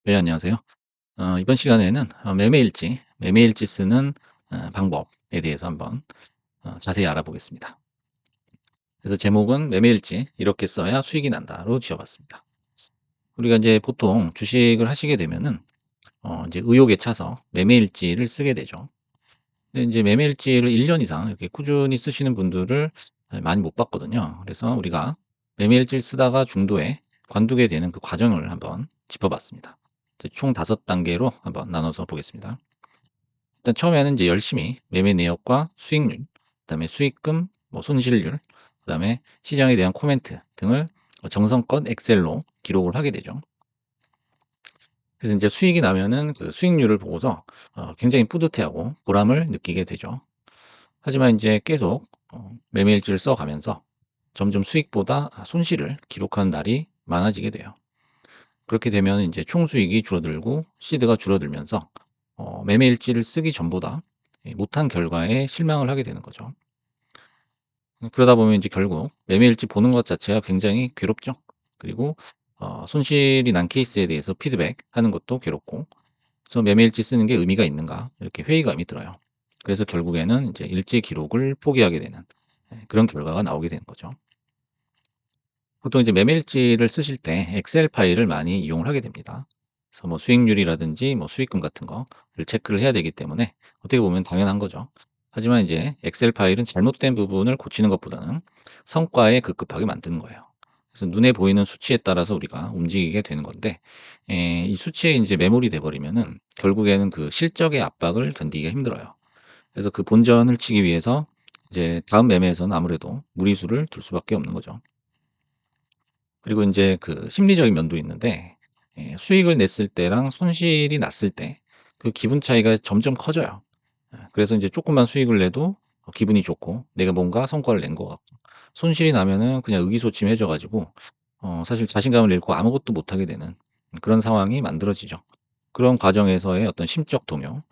네, 안녕하세요. 이번 시간에는 매매일지 쓰는 방법에 대해서 한번 자세히 알아보겠습니다. 그래서 제목은 매매일지 이렇게 써야 수익이 난다로 지어봤습니다. 우리가 이제 보통 주식을 하시게 되면은 이제 의욕에 차서 매매일지를 쓰게 되죠. 근데 이제 매매일지를 1년 이상 이렇게 꾸준히 쓰시는 분들을 많이 못 봤거든요. 그래서 우리가 매매일지를 쓰다가 중도에 관두게 되는 그 과정을 한번 짚어봤습니다. 이제 총 5단계로 한번 나눠서 보겠습니다. 일단 처음에는 이제 열심히 매매 내역과 수익률, 그다음에 수익금, 뭐 손실률, 그다음에 시장에 대한 코멘트 등을 정성껏 엑셀로 기록을 하게 되죠. 그래서 이제 수익이 나면은 그 수익률을 보고서 굉장히 뿌듯해하고 보람을 느끼게 되죠. 하지만 이제 계속 매매일지를 써가면서 점점 수익보다 손실을 기록하는 날이 많아지게 돼요. 그렇게 되면 이제 총 수익이 줄어들고 시드가 줄어들면서 매매일지를 쓰기 전보다 못한 결과에 실망을 하게 되는 거죠. 그러다 보면 이제 결국 매매일지 보는 것 자체가 굉장히 괴롭죠. 그리고 손실이 난 케이스에 대해서 피드백하는 것도 괴롭고, 그래서 매매일지 쓰는 게 의미가 있는가 이렇게 회의감이 들어요. 그래서 결국에는 이제 일지 기록을 포기하게 되는 그런 결과가 나오게 되는 거죠. 보통 이제 매매일지를 쓰실 때 엑셀 파일을 많이 이용을 하게 됩니다. 그래서 뭐 수익률이라든지 뭐 수익금 같은 거를 체크를 해야 되기 때문에 어떻게 보면 당연한 거죠. 하지만 이제 엑셀 파일은 잘못된 부분을 고치는 것보다는 성과에 급급하게 만드는 거예요. 그래서 눈에 보이는 수치에 따라서 우리가 움직이게 되는 건데, 이 수치에 이제 매몰이 돼 버리면은 결국에는 그 실적의 압박을 견디기가 힘들어요. 그래서 그 본전을 치기 위해서 이제 다음 매매에서는 아무래도 무리수를 둘 수밖에 없는 거죠. 그리고 인제 그 심리적인 면도 있는데, 수익을 냈을 때랑 손실이 났을 때 그 기분 차이가 점점 커져요. 그래서 인제 쪼끔만 수익을 내도 기분이 좋고 내가 뭔가 성과를 낸 것 같고, 손실이 나면은 그냥 의기소침해져 가지고 사실 자신감을 잃고 아무것도 못하게 되는 그런 상황이 만들어지죠. 그런 과정에서의 어떤 심적 동요,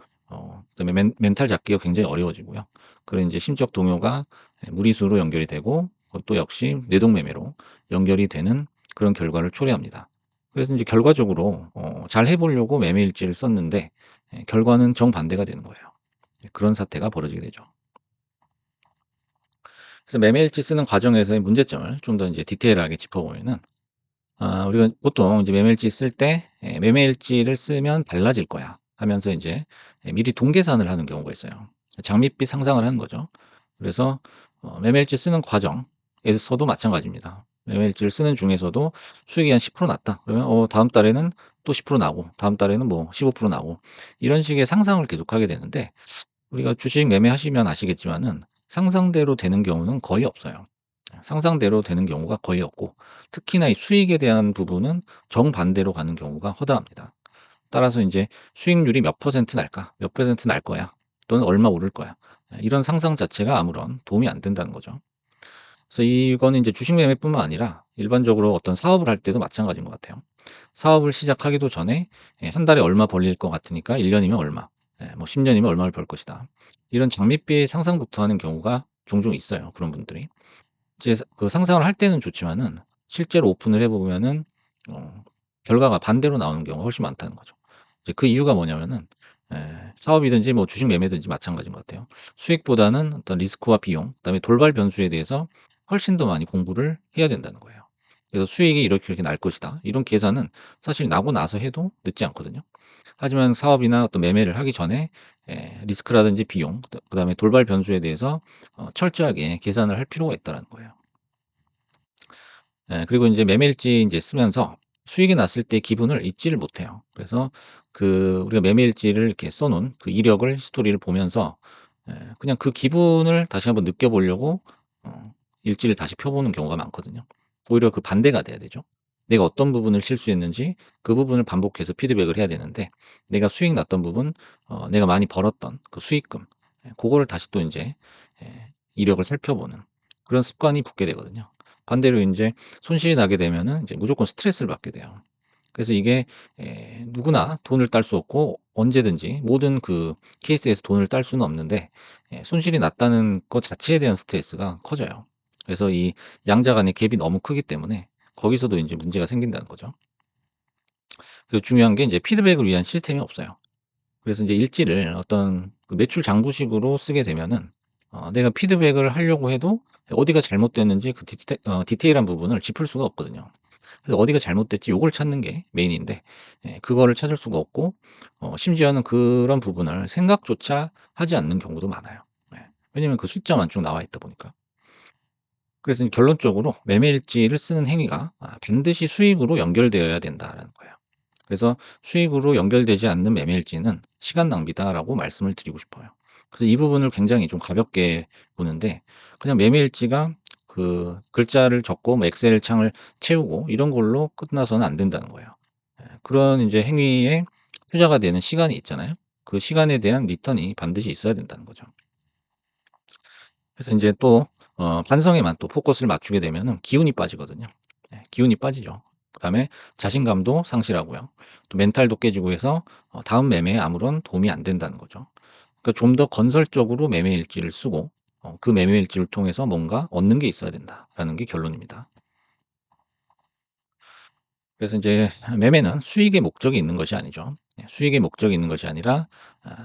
그다음에 멘탈 잡기가 굉장히 어려워지고요. 그런 인제 심적 동요가 무리수로 연결이 되고, 그것도 역시 뇌동매매로 연결이 되는 그런 결과를 초래합니다. 그래서 인제 결과적으로 잘 해 보려고 매매일지를 썼는데 결과는 정반대가 되는 거예요. 그런 사태가 벌어지게 되죠. 그래서 매매일지 쓰는 과정에서의 문제점을 좀 더 인제 디테일하게 짚어보면은, 우리가 보통 이제 매매일지 쓸 때 '매매일지를 쓰면 달라질 거야.' 하면서 인제 미리 동계산을 하는 경우가 있어요. 장밋빛 상상을 하는 거죠. 그래서 매매일지 쓰는 과정에서도 마찬가지입니다. 매매일지를 쓰는 중에서도 수익이 한 10% 났다. 그러면 다음 달에는 또 10% 나고, 다음 달에는 뭐 15% 나고, 이런 식의 상상을 계속하게 되는데, 우리가 주식 매매하시면 아시겠지만은 상상대로 되는 경우는 거의 없어요. 상상대로 되는 경우가 거의 없고, 특히나 이 수익에 대한 부분은 정반대로 가는 경우가 허다합니다. 따라서 인제 '수익률이 몇 퍼센트 날까? 몇 퍼센트 날 거야. 또는 얼마 오를 거야.' 이런 상상 자체가 아무런 도움이 안 된다는 거죠. 그래서 이거는 인제 주식 매매뿐만 아니라 일반적으로 어떤 사업을 할 때도 마찬가지인 것 같아요. 사업을 시작하기도 전에 한 달에 얼마 벌릴 것 같으니까 1 년이면 얼마, 뭐 10 년이면 얼마를 벌 것이다. 이런 장밋빛 상상부터 하는 경우가 종종 있어요, 그런 분들이. 이제 그 상상을 할 때는 좋지만은 실제로 오픈을 해 보면은 어 결과가 반대로 나오는 경우가 훨씬 많다는 거죠. 이제 그 이유가 뭐냐면은, 사업이든지 뭐 주식 매매든지 마찬가지인 것 같아요. 수익보다는 어떤 리스크와 비용, 그다음에 돌발 변수에 대해서 훨씬 더 많이 공부를 해야 된다는 거예요. 그래서 '수익이 이렇게 이렇게 날 것이다.' 이런 계산은 사실 나고 나서 해도 늦지 않거든요. 하지만 사업이나 어떤 매매를 하기 전에 리스크라든지 비용, 그다음에 돌발 변수에 대해서 철저하게 계산을 할 필요가 있다라는 거예요. 그리고 인제 매매일지 인제 쓰면서 수익이 났을 때 기분을 잊지를 못해요. 그래서 그 우리가 매매일지를 이렇게 써 놓은 그 이력을, 히스토리를 보면서 그냥 그 기분을 다시 한번 느껴 보려고 일지를 다시 펴 보는 경우가 많거든요. 오히려 그 반대가 돼야 되죠. 내가 어떤 부분을 실수했는지 그 부분을 반복해서 피드백을 해야 되는데, 내가 수익 났던 부분, 내가 많이 벌었던 그 수익금, 고거를 다시 또 인제 이력을 살펴보는 그런 습관이 붙게 되거든요. 반대로 인제 손실이 나게 되면은 이제 무조건 스트레스를 받게 돼요. 그래서 이게 누구나 돈을 딸 수 없고 언제든지 모든 그 케이스에서 돈을 딸 수는 없는데, 손실이 났다는 것 자체에 대한 스트레스가 커져요. 그래서 이 양자 간의 갭이 너무 크기 때문에 거기서도 인제 문제가 생긴다는 거죠. 그리고 중요한 게 인제 피드백을 위한 시스템이 없어요. 그래서 인제 일지를 어떤 그 매출 장부식으로 쓰게 되면은 내가 피드백을 하려고 해도 어디가 잘못됐는지 그 디테일한 부분을 짚을 수가 없거든요. 그래서 어디가 잘못됐지 요걸 찾는 게 메인인데 그거를 찾을 수가 없고 심지어는 그런 부분을 생각조차 하지 않는 경우도 많아요. 예. 왜냐면 그 숫자만 쭉 나와 있다 보니까. 그래서 결론적으로 매매일지를 쓰는 행위가 반드시 수익으로 연결되어야 된다라는 거예요. 그래서 "수익으로 연결되지 않는 매매일지는 시간 낭비다."라고 말씀을 드리고 싶어요. 그래서 이 부분을 굉장히 좀 가볍게 보는데 그냥 매매일지가 그 글자를 적고 뭐 엑셀 창을 채우고 이런 걸로 끝나서는 안 된다는 거예요. 그런 인제 행위에 투자가 되는 시간이 있잖아요. 그 시간에 대한 리턴이 반드시 있어야 된다는 거죠. 그래서 인제 또 반성에만 또 포커스를 맞추게 되면은 기운이 빠지거든요. 기운이 빠지죠. 그다음에 자신감도 상실하고요. 또 멘탈도 깨지고 해서 다음 매매에 아무런 도움이 안 된다는 거죠. 그러니까 좀 더 건설적으로 매매 일지를 쓰고 그 매매 일지를 통해서 뭔가 얻는 게 있어야 된다라는 게 결론입니다. 그래서 인제 매매는 수익의 목적이 있는 것이 아니죠. 수익의 목적이 있는 것이 아니라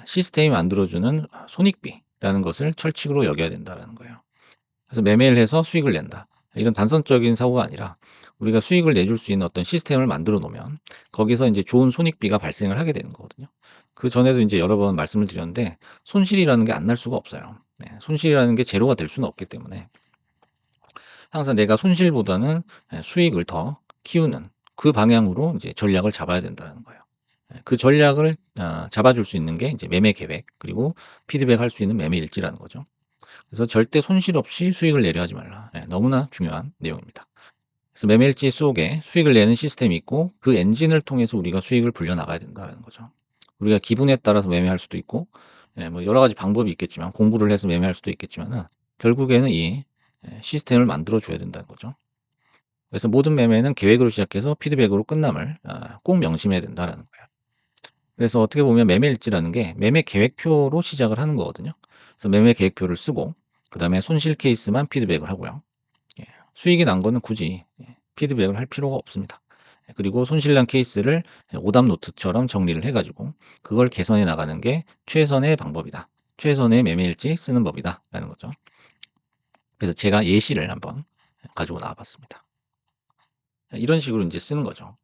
시스템이 만들어 주는 손익비라는 것을 철칙으로 여겨야 된다라는 거예요. 그래서 매매를 해서 수익을 낸다. 이런 단선적인 사고가 아니라 우리가 수익을 내줄 수 있는 어떤 시스템을 만들어 놓으면 거기서 인제 좋은 손익비가 발생을 하게 되는 거거든요. 그전에도 인제 여러 번 말씀을 드렸는데 손실이라는 게 안 날 수가 없어요. 네. 손실이라는 게 제로가 될 수는 없기 때문에 항상 내가 손실보다는 수익을 더 키우는 그 방향으로 인제 전략을 잡아야 된다는 거예요. 그 전략을 잡아 줄 수 있는 게 인제 매매 계획 그리고 피드백할 수 있는 매매 일지라는 거죠. 그래서 절대 손실 없이 수익을 내려 하지 말라. 너무나 중요한 내용입니다. 그래서 매매일지 속에 수익을 내는 시스템이 있고 그 엔진을 통해서 우리가 수익을 불려 나가야 된다는 거죠. 우리가 기분에 따라서 매매할 수도 있고 뭐 여러 가지 방법이 있겠지만 공부를 해서 매매할 수도 있겠지만은 결국에는 이 시스템을 만들어 줘야 된다는 거죠. 그래서 모든 매매는 계획으로 시작해서 피드백으로 끝남을 꼭 명심해야 된다라는 거예요. 그래서 어떻게 보면 매매일지라는 게 매매 계획표로 시작을 하는 거거든요. 그래서 매매 계획표를 쓰고 그다음에 손실 케이스만 피드백을 하고요. 예. 수익이 난 거는 굳이 피드백을 할 필요가 없습니다. 그리고 손실난 케이스를 오답 노트처럼 정리를 해 가지고 그걸 개선해 나가는 게 최선의 방법이다. 최선의 매매일지 쓰는 법이다라는 거죠. 그래서 제가 예시를 한번 가지고 나와 봤습니다. 이런 식으로 인제 쓰는 거죠.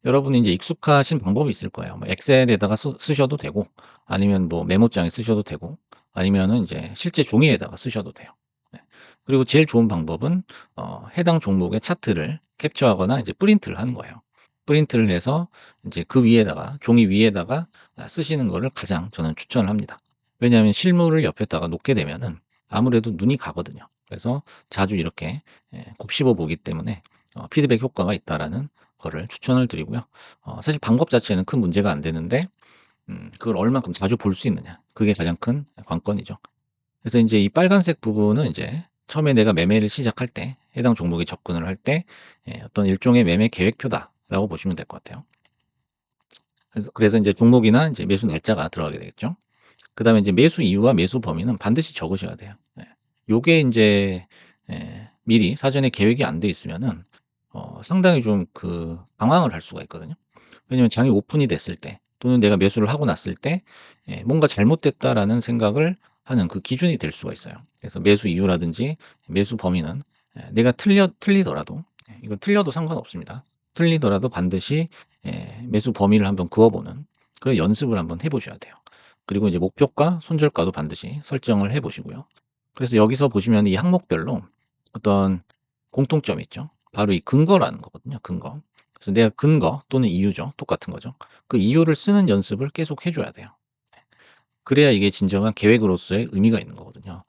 여러분이 인제 익숙하신 방법이 있을 거예요. 뭐 엑셀에다가 쓰셔도 되고 아니면 뭐 메모장에 쓰셔도 되고 아니면은 인제 실제 종이에다가 쓰셔도 돼요. 네. 그리고 제일 좋은 방법은 해당 종목의 차트를 캡처하거나 이제 프린트를 하는 거예요. 프린트를 해서 인제 그 위에다가 종이 위에다가 쓰시는 거를 가장 저는 추천을 합니다. 왜냐하면 실물을 옆에다가 놓게 되면은 아무래도 눈이 가거든요. 그래서 자주 이렇게 곱씹어 보기 때문에 피드백 효과가 있다라는 거를 추천을 드리고요. 사실 방법 자체는 큰 문제가 안 되는데 그걸 얼만큼 자주 볼 수 있느냐 그게 가장 큰 관건이죠. 그래서 인제 이 빨간색 부분은 인제 처음에 내가 매매를 시작할 때 해당 종목에 접근을 할 때 어떤 일종의 매매 계획표다라고 보시면 될 것 같아요. 그래서 인제 종목이나 인제 매수 날짜가 들어가게 되겠죠. 그다음에 인제 매수 이유와 매수 범위는 반드시 적으셔야 돼요. 요게 인제 미리 사전에 계획이 안 돼 있으면은 상당히 좀 그 당황을 할 수가 있거든요. 왜냐면 장이 오픈이 됐을 때 또는 내가 매수를 하고 났을 때 '뭔가 잘못됐다.'라는 생각을 하는 그 기준이 될 수가 있어요. 그래서 매수 이유라든지 매수 범위는 내가 틀리더라도 이건 틀려도 상관없습니다. 틀리더라도 반드시 매수 범위를 한번 그어 보는 그런 연습을 한번 해 보셔야 돼요. 그리고 이제 목표가, 손절가도 반드시 설정을 해 보시고요. 그래서 여기서 보시면 이 항목별로 어떤 공통점이 있죠. 바로 이 근거라는 거거든요, 근거. 그래서 내가 근거 또는 이유죠. 똑같은 거죠. 그 이유를 쓰는 연습을 계속 해 줘야 돼요. 그래야 이게 진정한 계획으로서의 의미가 있는 거거든요.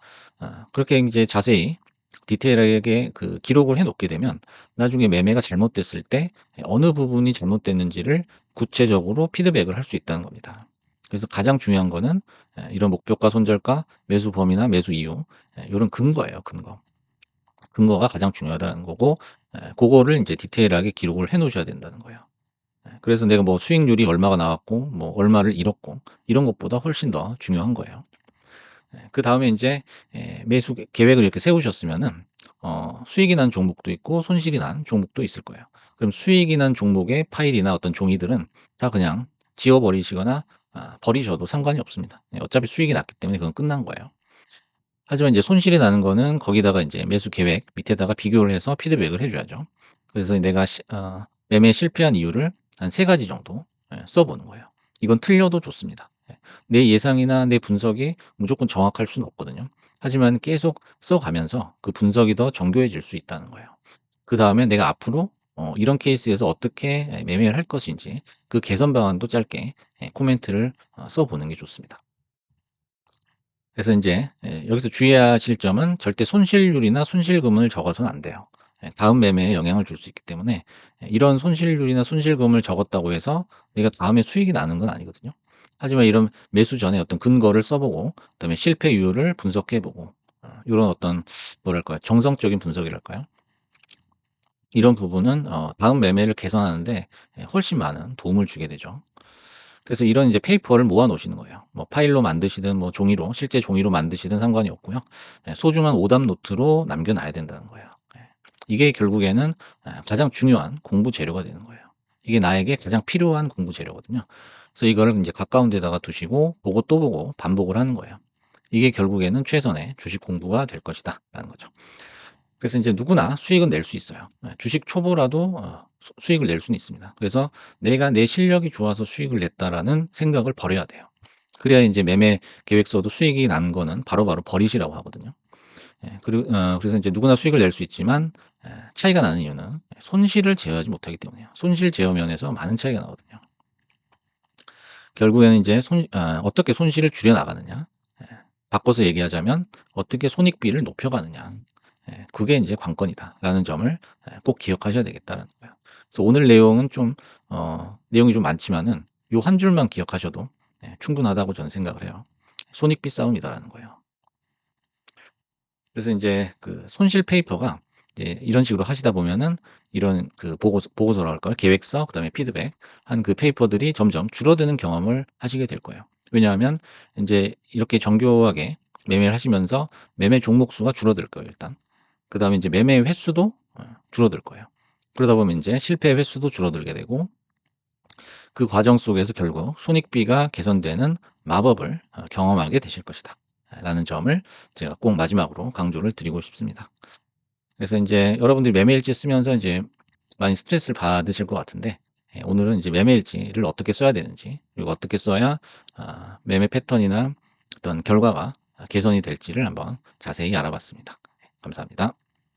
그렇게 인제 자세히 디테일하게 그 기록을 해 놓게 되면 나중에 매매가 잘못됐을 때 어느 부분이 잘못됐는지를 구체적으로 피드백을 할 수 있다는 겁니다. 그래서 가장 중요한 거는 이런 목표가, 손절가, 매수 범위나 매수 이유 요런 근거예요, 근거. 근거가 가장 중요하다는 거고 고거를 인제 디테일하게 기록을 해 놓으셔야 된다는 거예요. 그래서 내가 뭐 수익률이 얼마가 나왔고 뭐 얼마를 잃었고 이런 것보다 훨씬 더 중요한 거예요. 그다음에 인제 매수 계획을 이렇게 세우셨으면은 수익이 난 종목도 있고 손실이 난 종목도 있을 거예요. 그럼 수익이 난 종목의 파일이나 어떤 종이들은 다 그냥 지워 버리시거나 버리셔도 상관이 없습니다. 예, 어차피 수익이 났기 때문에 그건 끝난 거예요. 하지만 이제 손실이 나는 거는 거기다가 인제 매수 계획 밑에다가 비교를 해서 피드백을 해 줘야죠. 그래서 내가 매매에 실패한 이유를 한 3 가지 정도 써 보는 거예요. 이건 틀려도 좋습니다. 예. 내 예상이나 내 분석이 무조건 정확할 수는 없거든요. 하지만 계속 써 가면서 그 분석이 더 정교해질 수 있다는 거예요. 그다음에 내가 앞으로 이런 케이스에서 어떻게 매매를 할 것인지 그 개선 방안도 짧게 코멘트를 써 보는 게 좋습니다. 그래서 인제 여기서 주의하실 점은 절대 손실률이나 손실금을 적어서는 안 돼요. 다음 매매에 영향을 줄 수 있기 때문에 이런 손실률이나 손실금을 적었다고 해서 내가 다음에 수익이 나는 건 아니거든요. 하지만 이런 매수 전에 어떤 근거를 써 보고 그다음에 실패 이유를 분석해 보고 요런 어떤 뭐랄까요? 정성적인 분석이랄까요? 이런 부분은 다음 매매를 개선하는 데 훨씬 많은 도움을 주게 되죠. 그래서 이런 이제 페이퍼를 모아 놓으시는 거예요. 뭐 파일로 만드시든 뭐 종이로 실제 종이로 만드시든 상관이 없고요. 소중한 오답 노트로 남겨 놔야 된다는 거예요. 예. 이게 결국에는 가장 중요한 공부 재료가 되는 거예요. 이게 나에게 가장 필요한 공부 재료거든요. 그래서 이거를 인제 가까운 데다가 두시고 보고 또 보고 반복을 하는 거예요. 이게 결국에는 '최선의 주식 공부가 될 것이다.'라는 거죠. 그래서 인제 누구나 수익은 낼 수 있어요. 주식 초보라도 수 수익을 낼 수는 있습니다. 그래서 '내가 내 실력이 좋아서 수익을 냈다.'라는 생각을 버려야 돼요. 그래야 인제 매매 계획서도 수익이 난 거는 바로바로 버리시라고 하거든요. 예. 그리고 그래서 인제 누구나 수익을 낼 수 있지만 차이가 나는 이유는 손실을 제어하지 못하기 때문이에요. 손실 제어 면에서 많은 차이가 나거든요. 결국에는 인제 어떻게 손실을 줄여 나가느냐. 예. 바꿔서 얘기하자면 '어떻게 손익비를 높여 가느냐.' 그게 인제 관건이다라는 점을 꼭 기억하셔야 되겠다는 거예요. 그래서 오늘 내용은 좀 내용이 좀 많지만은 요 한 줄만 기억하셔도 충분하다고 저는 생각을 해요. 손익비 싸움이다라는 거예요. 그래서 인제 그 손실 페이퍼가 이제 이런 식으로 하시다 보면은 이런 그 보고서라 할까요? 계획서 그다음에 피드백 한 그 페이퍼들이 점점 줄어드는 경험을 하시게 될 거예요. 왜냐하면 인제 이렇게 정교하게 매매를 하시면서 매매 종목 수가 줄어들 거예요 일단. 그다음에 인제 매매 횟수도 줄어들 거예요. 그러다 보면 인제 실패 횟수도 줄어들게 되고 그 과정 속에서 결국 손익비가 개선되는 마법을 경험하게 되실 것이다. 라는 점을 제가 꼭 마지막으로 강조를 드리고 싶습니다. 그래서 인제 여러분들이 매매일지 쓰면서 인제 많이 스트레스를 받으실 것 같은데 오늘은 이제 매매일지를 어떻게 써야 되는지 그리고 어떻게 써야 매매 패턴이나 어떤 결과가 개선이 될지를 한번 자세히 알아봤습니다. 감사합니다.